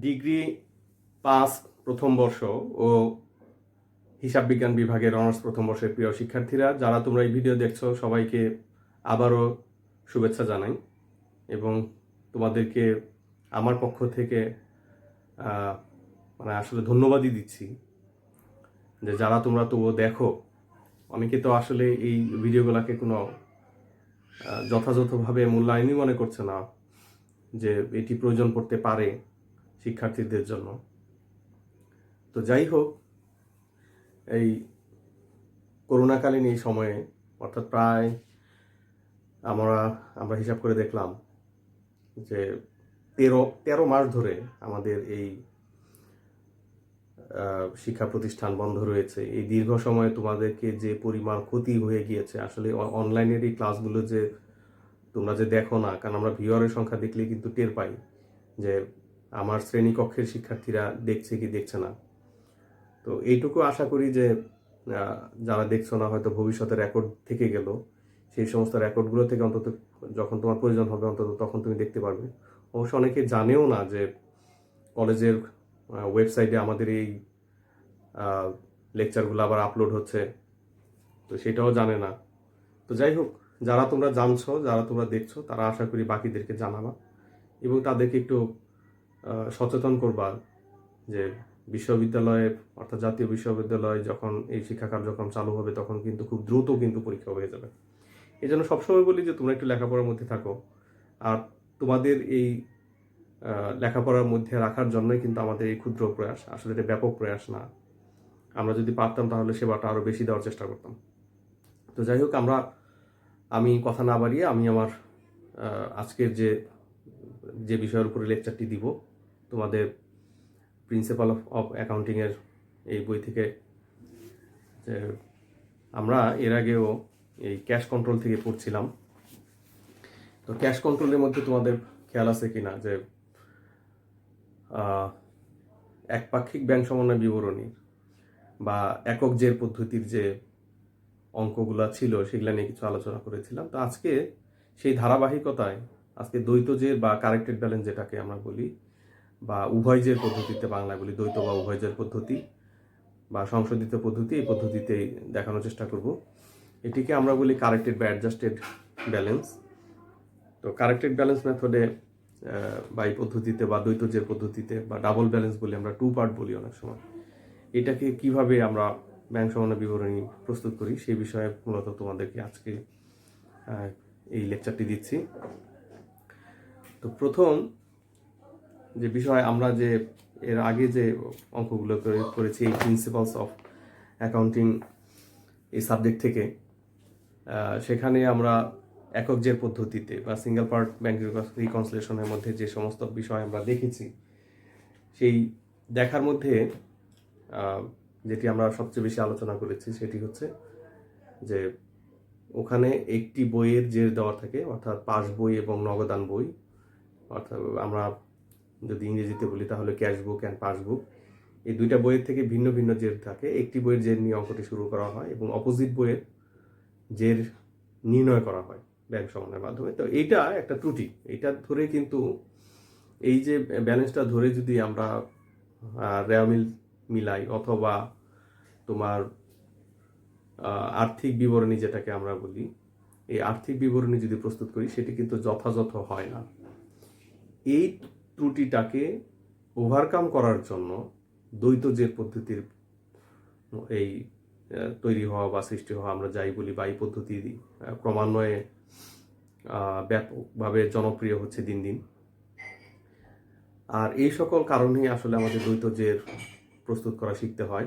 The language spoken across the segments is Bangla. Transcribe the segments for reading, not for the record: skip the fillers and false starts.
ডিগ্রি পাস প্রথম বর্ষ ও হিসাব বিজ্ঞান বিভাগের অনার্স প্রথম বর্ষের প্রিয় শিক্ষার্থীরা, যারা তোমরা এই ভিডিও দেখছো, সবাইকে আবারও শুভেচ্ছা জানাই এবং তোমাদেরকে আমার পক্ষ থেকে আসলে ধন্যবাদই দিচ্ছি যে যারা তোমরা তবুও দেখো। অনেকে তো আসলে এই ভিডিওগুলোকে কোনো যথাযথভাবে মূল্যায়নই মনে করছে না যে এটি প্রয়োজন পড়তে পারে শিক্ষার্থীদের জন্য। তো যাই হোক, এই করোনাকালীন এই সময়ে অর্থাৎ প্রায় আমরা হিসাব করে দেখলাম যে 13 মাস ধরে আমাদের এই শিক্ষা প্রতিষ্ঠান বন্ধ রয়েছে। এই দীর্ঘ সময়ে তোমাদেরকে যে পরিমাণ ক্ষতি হয়ে গিয়েছে, আসলে অনলাইনের এই ক্লাসগুলো যে তোমরা যে দেখো না, কারণ আমরা ভিউয়ারের সংখ্যা দেখলেই কিন্তু টের পাই যে আমার শ্রেণীকক্ষের শিক্ষার্থীরা দেখছে কি দেখছে না। তো এইটুকু আশা করি যে যারা দেখছো না, হয়তো ভবিষ্যতে রেকর্ড থেকে গেল, সেই সমস্ত রেকর্ডগুলো থেকে অন্তত যখন তোমার প্রয়োজন হবে অন্তত তখন তুমি দেখতে পারবে। অবশ্য অনেকে জানেও না যে কলেজের ওয়েবসাইটে আমাদের এই লেকচারগুলো আবার আপলোড হচ্ছে, তো সেটাও জানে না। তো যাই হোক, যারা তোমরা জানছো, যারা তোমরা দেখছো, তারা আশা করি বাকিদেরকে জানাবা এবং তাদেরকে একটু সচেতন করবা যে বিশ্ববিদ্যালয়ে অর্থাৎ জাতীয় বিশ্ববিদ্যালয়ে যখন এই শিক্ষা কার্যক্রম চালু হবে তখন কিন্তু খুব দ্রুত কিন্তু পরীক্ষা হয়ে যাবে। এই জন্য সবসময় বলি যে তোমরা একটু লেখাপড়ার মধ্যে থাকো, আর তোমাদের এই লেখাপড়ার মধ্যে রাখার জন্যই কিন্তু আমাদের এই ক্ষুদ্র প্রয়াস, আসলে এটা ব্যাপক প্রয়াস না। আমরা যদি পারতাম তাহলে সেবাটা আরও বেশি দেওয়ার চেষ্টা করতাম। তো যাই হোক, আমি কথা না বাড়িয়ে আমি আমার আজকের যে বিষয়ের উপরে লেকচারটি দিব, তোমাদের প্রিন্সিপাল অফ অ্যাকাউন্টিংয়ের এই বই থেকে। যে আমরা এর আগেও এই ক্যাশ কন্ট্রোল থেকে পড়ছিলাম। তো ক্যাশ কন্ট্রোলের মধ্যে তোমাদের খেয়াল আছে কিনা যে একপাক্ষিক ব্যাংক সমন্বয় বিবরণী বা একক জের পদ্ধতির যে অঙ্কগুলো ছিল সেগুলো নিয়ে কিছু আলোচনা করেছিলাম। তো আজকে সেই ধারাবাহিকতায় আজকে দ্বৈত জের বা কারেক্টেড ব্যালেন্স যেটাকে আমরা বলি, বা উভয় জের পদ্ধতিতে বাংলা বলি, দ্বৈত বা উভয় জের পদ্ধতি বা সংশোধিত পদ্ধতি, এই পদ্ধতিতে দেখানোর চেষ্টা করব। এটিকে আমরা বলি কারেক্টেড বা অ্যাডজাস্টেড ব্যালেন্স। তো কারেক্টেড ব্যালেন্স মেথডে বা এই পদ্ধতিতে বা দ্বৈত জের পদ্ধতিতে বা ডাবল ব্যালেন্স বলি, আমরা টু পার্ট বলি অনেক সময়, এটাকে কিভাবে আমরা ব্যাংক সমন্বয় বিবরণী প্রস্তুত করি সেই বিষয়ে মূলত তোমাদেরকে আজকে এই লেকচারটি দিচ্ছি। তো প্রথম যে বিষয়, আমরা যে এর আগে যে অঙ্কগুলো করেছি এই প্রিন্সিপালস অফ অ্যাকাউন্টিং এই সাবজেক্ট থেকে, সেখানে আমরা একক জের পদ্ধতিতে বা সিঙ্গেল পার্ট ব্যাংক রিকনসিলিয়েশনের মধ্যে যে সমস্ত বিষয় আমরা দেখেছি, সেই দেখার মধ্যে যেটি আমরা সবচেয়ে বেশি আলোচনা করেছি সেটি হচ্ছে যে ওখানে একটি বইয়ের জের দেওয়া থাকে, অর্থাৎ পাস বই এবং নগদান বই, অর্থাৎ আমরা যদি ইংরেজিতে বলি তাহলে ক্যাশ বুক অ্যান্ড পাসবুক। এই দুইটা বইয়ের থেকে ভিন্ন ভিন্ন জের থাকে। একটি বইয়ের জের নিয়ে অঙ্কটি শুরু করা হয় এবং অপোজিট বইয়ের জের নির্ণয় করা হয় ব্যাংক সমন্বয়ের মাধ্যমে। তো এইটা একটা ত্রুটি। এইটা ধরে কিন্তু এই যে ব্যালেন্সটা ধরে যদি আমরা রেওয়ামিল মিলাই অথবা তোমার আর্থিক বিবরণী যেটাকে আমরা বলি, এই আর্থিক বিবরণী যদি প্রস্তুত করি সেটি কিন্তু যথাযথ হয় না। এই ত্রুটিটাকে ওভারকাম করার জন্য দ্বৈত জের পদ্ধতির এই তৈরি হওয়া বা সৃষ্টি হওয়া, আমরা যাই বলি, বা এই পদ্ধতি ক্রমান্বয়ে ব্যাপকভাবে জনপ্রিয় হচ্ছে দিন দিন। আর এই সকল কারণেই আসলে আমাদের দ্বৈত জের প্রস্তুত করা শিখতে হয়।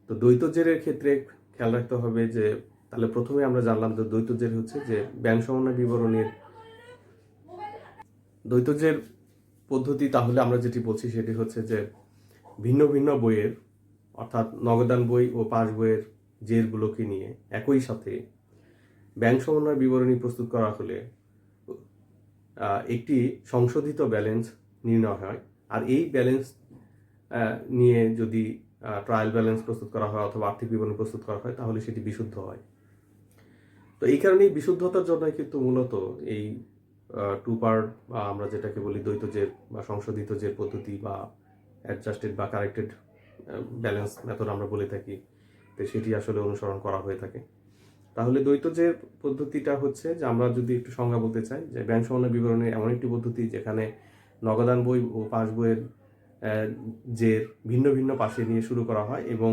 তো দ্বৈত জেরের ক্ষেত্রে খেয়াল রাখতে হবে যে তাহলে প্রথমে আমরা জানলাম যে দ্বৈত জের হচ্ছে যে ব্যাংক সমন্বয় বিবরণীর দ্বৈত জের পদ্ধতি। তাহলে আমরা যেটি বলছি সেটি হচ্ছে যে ভিন্ন ভিন্ন বইয়ের, অর্থাৎ নগদান বই ও পাস বইয়ের জেরগুলোকে নিয়ে একই সাথে ব্যাংক সমন্বয় বিবরণী প্রস্তুত করা হলে একটি সংশোধিত ব্যালেন্স নির্ণয় হয়। আর এই ব্যালেন্স নিয়ে যদি ট্রায়াল ব্যালেন্স প্রস্তুত করা হয় অথবা আর্থিক বিবরণী প্রস্তুত করা হয় তাহলে সেটি বিশুদ্ধ হয়। তো এই কারণেই বিশুদ্ধতার জন্য কিন্তু মূলত এই টু পার্ট বা আমরা যেটাকে বলি দ্বৈত জের বা সংশোধিত জের পদ্ধতি বা অ্যাডজাস্টেড বা কারেক্টেড ব্যালেন্স মেথড আমরা বলে থাকি, তো সেটি আসলে অনুসরণ করা হয়ে থাকে। তাহলে দ্বৈত জের পদ্ধতিটা হচ্ছে যে আমরা যদি একটু সংজ্ঞা বলতে চাই যে ব্যাংক সমন্বয় বিবরণের এমন একটি পদ্ধতি যেখানে নগদান বই ও পাস বইয়ের জের ভিন্ন ভিন্ন পাশে নিয়ে শুরু করা হয় এবং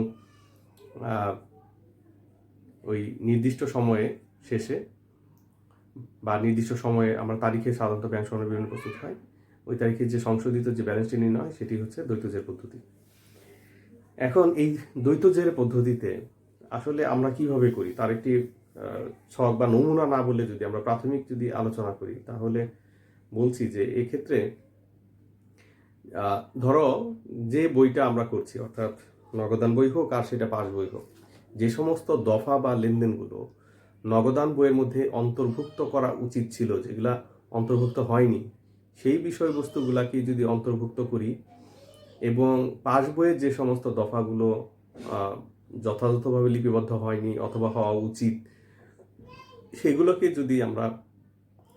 ওই নির্দিষ্ট সময়ে শেষে বা নির্দিষ্ট সময়ে আমরা তারিখে সাধারণত ব্যাংক সমন্বয় বিবরণী প্রস্তুত হয়, ওই তারিখে যে সংশোধিত যে ব্যালেন্সটি নির্ণয় হয় সেটি হচ্ছে দ্বৈত জের পদ্ধতি। এখন এই দ্বৈত জের পদ্ধতিতে আসলে আমরা কিভাবে করি তার একটি ছক বা নমুনা না বলে যদি আমরা প্রাথমিক যদি আলোচনা করি তাহলে বলছি যে এক্ষেত্রে ধরো যে বইটা আমরা করছি অর্থাৎ নগদান বই হোক আর সেটা পাস বই হোক, যে সমস্ত দফা বা লেনদেনগুলো নগদান বইয়ের মধ্যে অন্তর্ভুক্ত করা উচিত ছিল যেগুলা অন্তর্ভুক্ত হয়নি সেই বিষয়বস্তুগুলাকে যদি অন্তর্ভুক্ত করি এবং পাস বইয়ের যে সমস্ত দফাগুলো যথাযথভাবে লিপিবদ্ধ হয়নি অথবা হওয়া উচিত সেগুলোকে যদি আমরা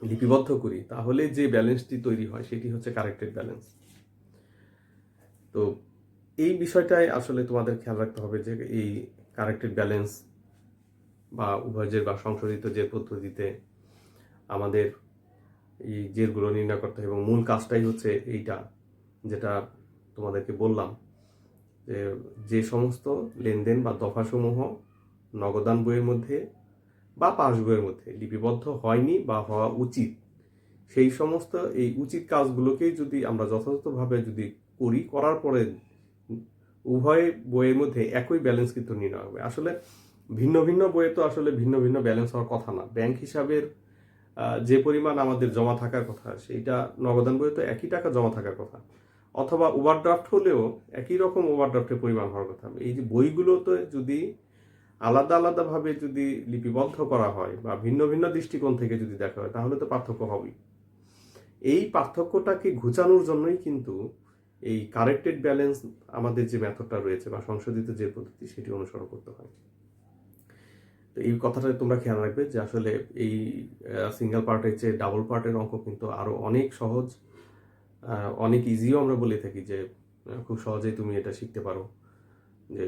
লিপিবদ্ধ করি তাহলে যে ব্যালেন্সটি তৈরি হয় সেটি হচ্ছে কারেক্টেড ব্যালেন্স। তো এই বিষয়টাই আসলে তোমাদের খেয়াল রাখতে হবে যে এই কারেক্টেড ব্যালেন্স বা উভয় জের বা সংশোধিত জের পদ্ধতিতে আমাদের এই জেরগুলো নির্ণয় করতে হবে এবং মূল কাজটাই হচ্ছে এইটা যেটা তোমাদেরকে বললাম যে সমস্ত লেনদেন বা দফাসমূহ নগদান বইয়ের মধ্যে বা পাস বইয়ের মধ্যে লিপিবদ্ধ হয়নি বা হওয়া উচিত সেই সমস্ত এই উচিত কাজগুলোকেই যদি আমরা যথাযথভাবে যদি করার পরে উভয় বইয়ের মধ্যে একই ব্যালেন্স কিন্তু নির্ণয় হবে। আসলে ভিন্ন ভিন্ন বইয়ে তো আসলে ভিন্ন ভিন্ন ব্যালেন্স হওয়ার কথা না। ব্যাংক হিসাবের যে পরিমাণ আমাদের জমা থাকার কথা সেইটা নগদান বইয়ে তো একই টাকা জমা থাকার কথা, অথবা ওভারড্রাফট হলেও একই রকম ওভারড্রাফটের পরিমাণ হওয়ার কথা। এই যে বইগুলোতে যদি আলাদা আলাদাভাবে যদি লিপিবদ্ধ করা হয় বা ভিন্ন ভিন্ন দৃষ্টিকোণ থেকে যদি দেখা হয় তাহলে তো পার্থক্য হবেই। এই পার্থক্যটাকে ঘুচানোর জন্যই কিন্তু এই কারেক্টেড ব্যালেন্স আমাদের যে মেথডটা রয়েছে বা সংশোধিত যে পদ্ধতি সেটি অনুসরণ করতে হয়। তো এই কথাটা তোমরা খেয়াল রাখবে যে আসলে এই সিঙ্গেল পার্টের চেয়ে ডাবল পার্টের অঙ্ক কিন্তু আরো অনেক সহজ, অনেক ইজিও আমরা বলে থাকি যে খুব সহজেই তুমি এটা শিখতে পারো। যে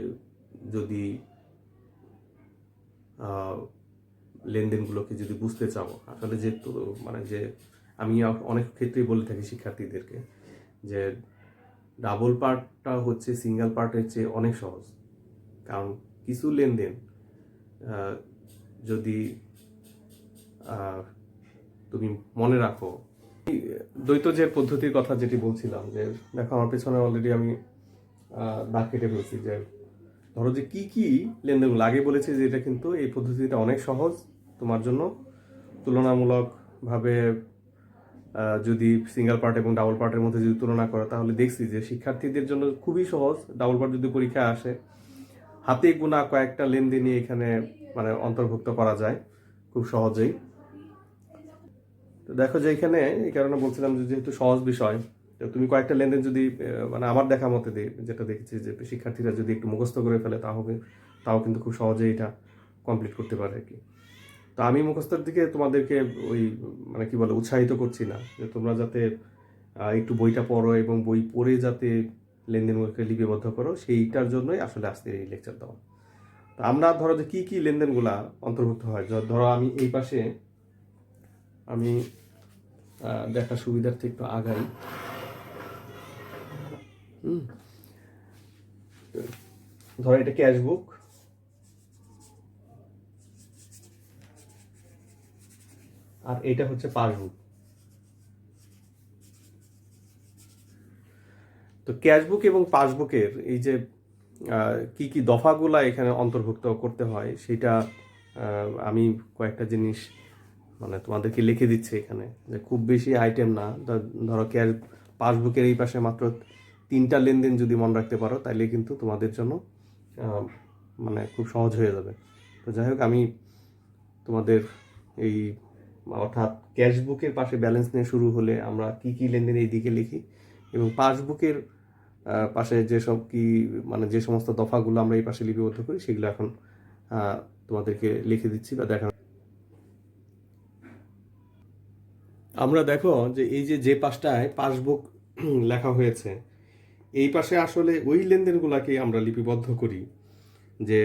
যদি লেনদেনগুলোকে যদি বুঝতে চাও আসলে যে মানে যে আমি অনেক ক্ষেত্রেই বলে থাকি শিক্ষার্থীদেরকে যে ডাবল পার্টটা হচ্ছে সিঙ্গেল পার্টের চেয়ে অনেক সহজ, কারণ কিছু লেনদেন যদি তুমি মনে রাখো দ্বৈত জের পদ্ধতির কথা যেটি বলছিলাম যে দেখো আমার পেছনে অলরেডি আমি দাগ কেটে ফেলছি যে ধরো যে কি কি লেনদেনগুলো আগে বলেছি যে এটা কিন্তু এই পদ্ধতিটা অনেক সহজ তোমার জন্য তুলনামূলকভাবে। যদি সিঙ্গেল পার্ট এবং ডাবল পার্টের মধ্যে যদি তুলনা করো তাহলে দেখছি যে শিক্ষার্থীদের জন্য খুবই সহজ। ডাবল পার্ট যদি পরীক্ষায় আসে হাতে গোনা কয়েকটা লেনদেনই এখানে মানে অন্তর্ভুক্ত করা যায় খুব সহজেই। তো দেখো যে এখানে এই কারণে বলছিলাম যে যেহেতু সহজ বিষয় তো তুমি কয়েকটা লেনদেন যদি মানে আমার দেখা মতে যেটা দেখেছি যে শিক্ষার্থীরা যদি একটু মুখস্থ করে ফেলে তাও কিন্তু খুব সহজেই এটা কমপ্লিট করতে পারে আর কি। তো আমি মুখস্থের দিকে তোমাদেরকে ওই মানে কি বলে উৎসাহিত করছি না, যে তোমরা যাতে একটু বইটা পড়ো এবং বই পড়ে যাতে লেনদেনগুলোকে লিপিবদ্ধ করো সেইটার জন্যই আসলে আজকের এই লেকচার দেওয়া। তো আমরা ধরো যে কি লেনদেনগুলা অন্তর্ভুক্ত হয়, ধরো আমি এই পাশে আমি দেখার সুবিধার্থে একটু আগাই। ধরো এটা ক্যাশবুক, আর এটা হচ্ছে পাসবুক। তো ক্যাশবুক এবং পাসবুকের এই যে কি কি দফাগুলা এখানে অন্তর্ভুক্ত করতে হয় সেটা আমি কয়েকটা জিনিস মানে তোমাদেরকে লিখে দিচ্ছি এখানে, যে খুব বেশি আইটেম না। ধরো পাসবুকের এই পাশে মাত্র 3টা লেনদেন যদি মনে রাখতে পারো তাহলে কিন্তু তোমাদের জন্য মানে খুব সহজ হয়ে যাবে। তো যাই হোক আমি তোমাদের এই অর্থাৎ ক্যাশবুকের পাশে ব্যালেন্স নিয়ে শুরু হলে আমরা কি কি লেনদেন এই দিকে লিখি এবং পাসবুকের পাশে যেসব কি মানে যে সমস্ত দফাগুলো আমরা এই পাশে লিপিবদ্ধ করি সেগুলো এখন তোমাদেরকে লিখে দিচ্ছি বা দেখা। আমরা দেখো যে এই যে পাশটায় পাসবুক লেখা হয়েছে, এই পাশে আসলে ওই লেনদেনগুলোকে আমরা লিপিবদ্ধ করি যে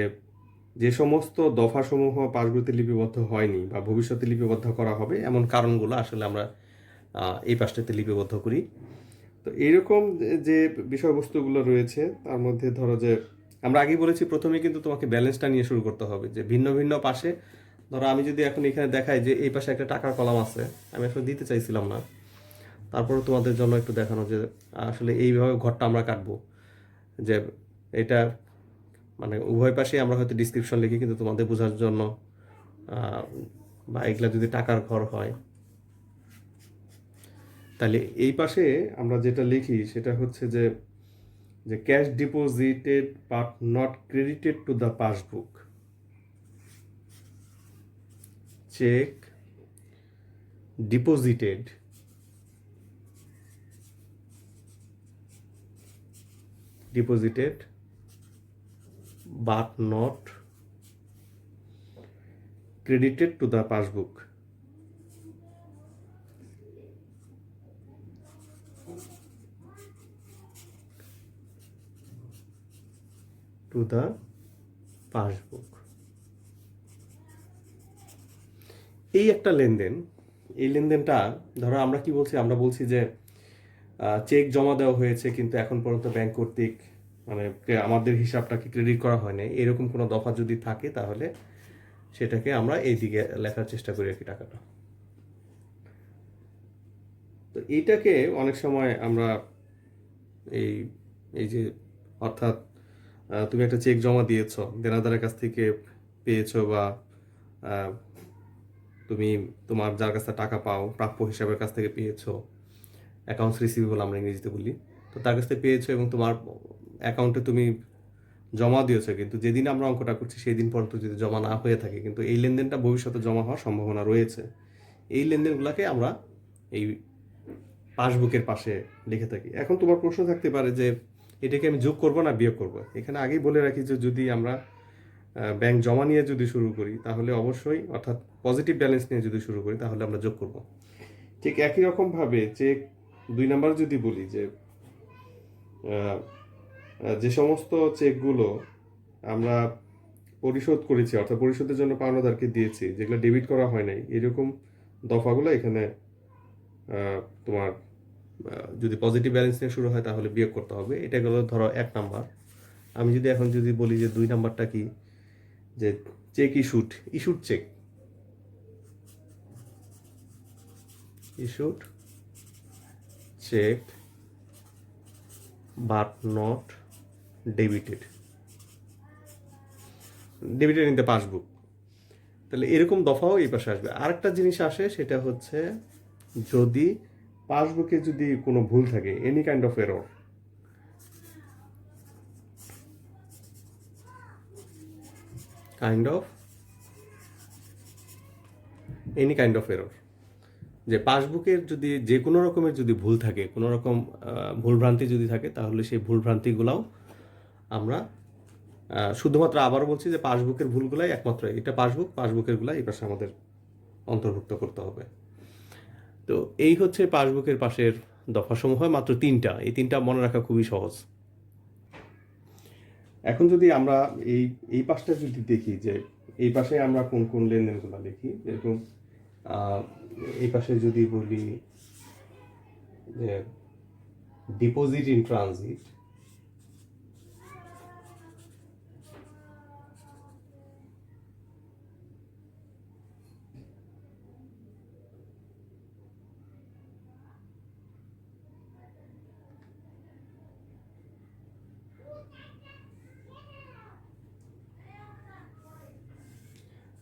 যে সমস্ত দফাসমূহ পাসবইতে লিপিবদ্ধ হয়নি বা ভবিষ্যতে লিপিবদ্ধ করা হবে এমন কারণগুলো আসলে আমরা এই পাশটাতে লিপিবদ্ধ করি। তো এইরকম যে বিষয়বস্তুগুলো রয়েছে তার মধ্যে ধরো যে আমরা আগেই বলেছি প্রথমে কিন্তু তোমাকে ব্যালেন্সটা নিয়ে শুরু করতে হবে, যে ভিন্ন ভিন্ন পাশে ধরো আমি যদি এখন এখানে দেখাই যে এই পাশে একটা টাকার কলাম আছে, আমি আসলে দিতে চাইছিলাম না, তারপরে তোমাদের জন্য একটু দেখানো যে আসলে এইভাবে ঘরটা আমরা কাটবো, যে এটা মানে উভয় পাশে আমরা হয়তো ডিসক্রিপশন লিখি কিন্তু তোমাদের বোঝার জন্য, বা এগুলা যদি টাকার ঘর হয় তাহলে এই পাশে আমরা যেটা লিখি সেটা হচ্ছে যে যে cash deposited but not credited to the passbook, cheque deposited but not credited to the passbook. To the passbook. এই একটা লেনদেন, এই লেনদেনটা ধরো আমরা কি বলছি, আমরা বলছি যে চেক জমা দেওয়া হয়েছে কিন্তু এখন পর্যন্ত ব্যাংক কর্তৃক মানে আমাদের হিসাবটাকে ক্রেডিট করা হয় নাই, এরকম কোনো দফা যদি থাকে তাহলে সেটাকে আমরা এই দিকে লেখার চেষ্টা করি আর কি টাকাটা। তো এইটাকে অনেক সময় আমরা এই এই যে অর্থাৎ তুমি একটা চেক জমা দিয়েছো, দেনাদারের কাছ থেকে পেয়েছো, বা তুমি তোমার যার কাছ থেকে টাকা পাও প্রাপ্য হিসাবের কাছ থেকে পেয়েছো, অ্যাকাউন্টস রিসিভেবল আমরা ইংরেজিতে বলি, তো তার কাছ থেকে পেয়েছো এবং তোমার অ্যাকাউন্টে তুমি জমা দিয়েছো, কিন্তু যেদিন আমরা অঙ্কটা করছি সেই দিন পর্যন্ত যদি জমা না হয়ে থাকে কিন্তু এই লেনদেনটা ভবিষ্যতে জমা হওয়ার সম্ভাবনা রয়েছে, এই লেনদেনগুলোকে আমরা এই পাসবুকের পাশে লিখে থাকি। এখন তোমার প্রশ্ন থাকতে পারে যে এটাকে আমি যোগ করব না বিয়োগ করব। এখানে আগেই বলে রাখি যে যদি আমরা ব্যাংক জমা নিয়ে যদি শুরু করি তাহলে অবশ্যই, অর্থাৎ পজিটিভ ব্যালেন্স নিয়ে যদি শুরু করি তাহলে আমরা যোগ করব। ঠিক একই রকমভাবে চেক 2 নাম্বার যদি বলি যে যে সমস্ত চেকগুলো আমরা পরিশোধ করেছি অর্থাৎ পরিশোধের জন্য পাওনাদারকে দিয়েছি, যেগুলো ডেবিট করা হয় নাই, এরকম দফাগুলো এখানে তোমার যদি পজিটিভ ব্যালেন্স নিয়ে শুরু হয় তাহলে বিয়োগ করতে হবে। এটা গেল ধরো 1 নাম্বার। আমি যদি এখন যদি বলি যে 2 নাম্বারটা কি, যে cheque issued cheque, issued cheque but not debited in the passbook, তাহলে এরকম দফাও এই পাশে আসবে। আরেকটা জিনিস আসে সেটা হচ্ছে যদি পাসবুকে যদি কোনো ভুল থাকে, এনি কাইন্ড অফ এরর, যে পাসবুকের যদি যে কোনো রকমের যদি ভুল থাকে, কোনো রকম ভুলভ্রান্তি যদি থাকে তাহলে সেই ভুলভ্রান্তিগুলাও আমরা শুধুমাত্র আবারও বলছি যে পাসবুকের ভুলগুলাই একমাত্র, এটা পাসবুকের গুলাই এই পাশে আমাদের অন্তর্ভুক্ত করতে হবে। তো এই হচ্ছে পাসবুকের পাশের দফাসমূহ, মাত্র 3টা। এই 3টা মনে রাখা খুবই সহজ। এখন যদি আমরা এই পাশটা যদি দেখি যে এই পাশে আমরা কোন কোন লেনদেনগুলো লিখি, এরকম এই পাশে যদি বলি যে ডিপোজিট ইন ট্রানজিট,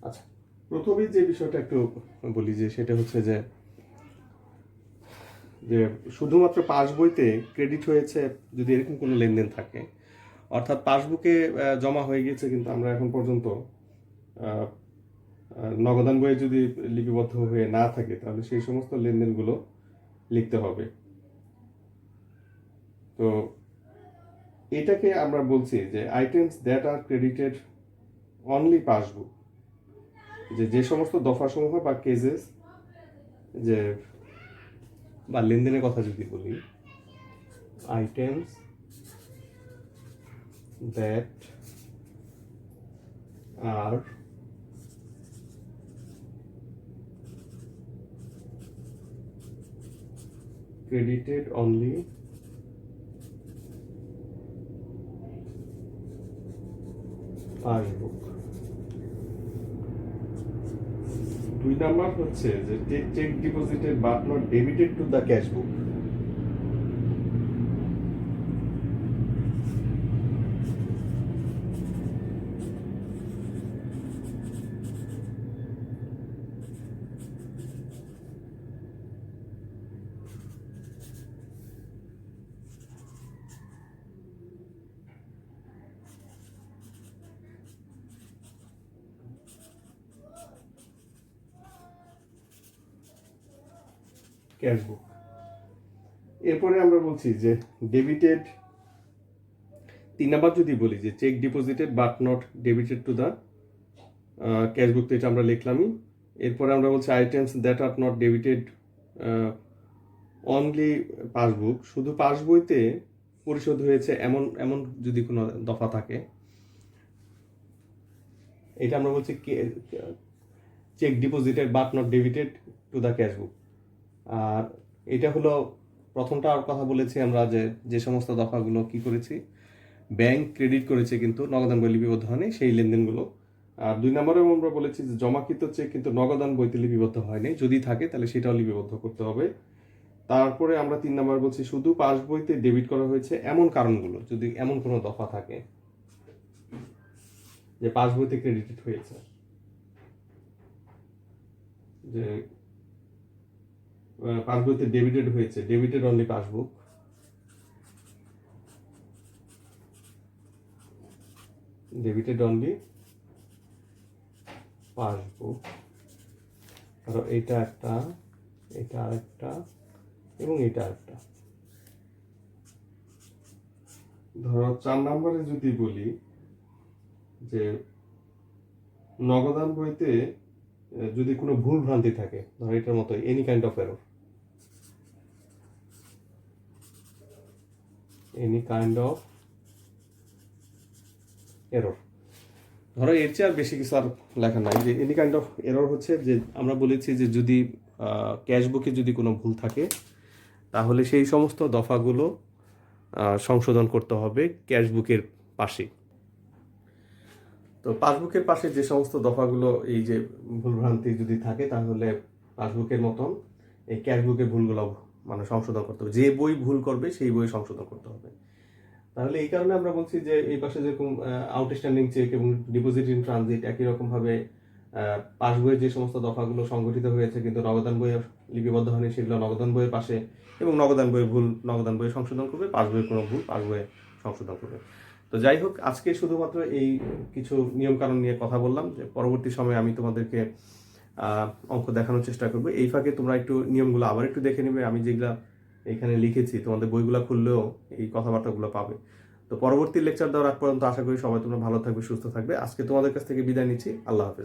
আচ্ছা প্রথমেই যে বিষয়টা একটু বলি যে সেটা হচ্ছে যে যে শুধুমাত্র পাসবইতে ক্রেডিট হয়েছে যদি এরকম কোনো লেনদেন থাকে, অর্থাৎ পাসবুকে জমা হয়ে গেছে কিন্তু আমরা এখন পর্যন্ত নগদান বইয়ে যদি লিপিবদ্ধ হয়ে না থাকে তাহলে সেই সমস্ত লেনদেনগুলো লিখতে হবে। তো এটাকে আমরা বলছি যে items that are credited only passbook, যে সমস্ত দফাসমূহ বা কেজেস যে বা লেনদেনের কথা যদি বলি, items that are credited only passbook. 2 number হচ্ছে যে cheque deposited but not debited to the cash book. Cash book. এরপরে আমরা বলছি যে ডেবিটেড, 3 নাম্বার যদি বলি যে cheque deposited but not debited to the cash book, তো এটা আমরা লিখলামই। এরপরে আমরা বলছি items that are not debited only passbook, শুধু পাসবইতে পরিশোধ হয়েছে এমন এমন যদি কোনো দফা থাকে, এটা আমরা বলছি cheque deposited but not debited to the cash book. আর এটা হলো প্রথমটা কথা বলেছি আমরা যে সমস্ত দফাগুলো কি করেছি, ব্যাংক ক্রেডিট করেছে কিন্তু নগদান বই লিপিবদ্ধ হয়নি সেই লেনদেনগুলো। আর 2 নম্বরে আমরা বলেছি যে জমাকৃত চেক কিন্তু নগদান বইতে লিপিবদ্ধ হয়নি, যদি থাকে তাহলে সেটাও লিপিবদ্ধ করতে হবে। তারপরে আমরা 3 নম্বর বলছি শুধু পাস বইতে ডেবিট করা হয়েছে এমন কারণগুলো, যদি এমন কোনো দফা থাকে যে পাস বইতে ক্রেডিটেড হয়েছে, যে পাস বইতে ডেবিটেড হয়েছে, debited only passbook, debited only passbook. ধরো এটা একটা, এটা আরেকটা এবং এটা আরেকটা। ধরো 4 নম্বরে যদি বলি যে নগদান বইতে যদি কোনো ভুল ভ্রান্তি থাকে, ধরো এটার মতো any kind of error, any kind of error, ধরো এর চেয়ে আর বেশি কিছু আর লেখা নাই। যে এনি কাইন্ড অফ এরর হচ্ছে যে আমরা বলেছি যে যদি ক্যাশ বুকে যদি কোনো ভুল থাকে তাহলে সেই সমস্ত দফাগুলো সংশোধন করতে হবে ক্যাশ বুকের পাশে। তো পাসবুকের পাশে যে সমস্ত দফাগুলো এই যে ভুলভ্রান্তি যদি থাকে তাহলে পাসবুকের মতন এই ক্যাশ বুকের ভুলগুলো মানে সংশোধন করতে হবে, যে বই ভুল করবে সেই বই সংশোধন করতে হবে। তাহলে এই কারণে আমরা বলছি যে এই পাশে যেরকম আউটস্ট্যান্ডিং চেক এবং ডিপোজিট ইন ট্রানজিট একই রকমভাবে পাস বইয়ের যে সমস্ত দফাগুলো সংগঠিত হয়েছে কিন্তু নগদান বইয়ের লিপিবদ্ধ হয়নি সেগুলো নগদান বইয়ের পাশে, এবং নগদান বইয়ের ভুল নগদান বইয়ে সংশোধন করবে, পাস বইয়ের কোনো ভুল পাস বইয়ে সংশোধন করবে। তো যাই হোক, আজকে শুধুমাত্র এই কিছু নিয়মকানুন নিয়ে কথা বললাম, যে পরবর্তী সময়ে আমি তোমাদেরকে অঙ্ক দেখানোর চেষ্টা করবো। এই ফাঁকে তোমরা একটু নিয়মগুলো আবার একটু দেখে নেবে, আমি যেগুলা এখানে লিখেছি তোমাদের বইগুলো খুললেও এই কথাবার্তাগুলো পাবে। তো পরবর্তী লেকচার দেওয়ার আগ পর্যন্ত আশা করি সবাই তোমরা ভালো থাকবে, সুস্থ থাকবে। আজকে তোমাদের কাছ থেকে বিদায় নিচ্ছি। আল্লাহ হাফেজ।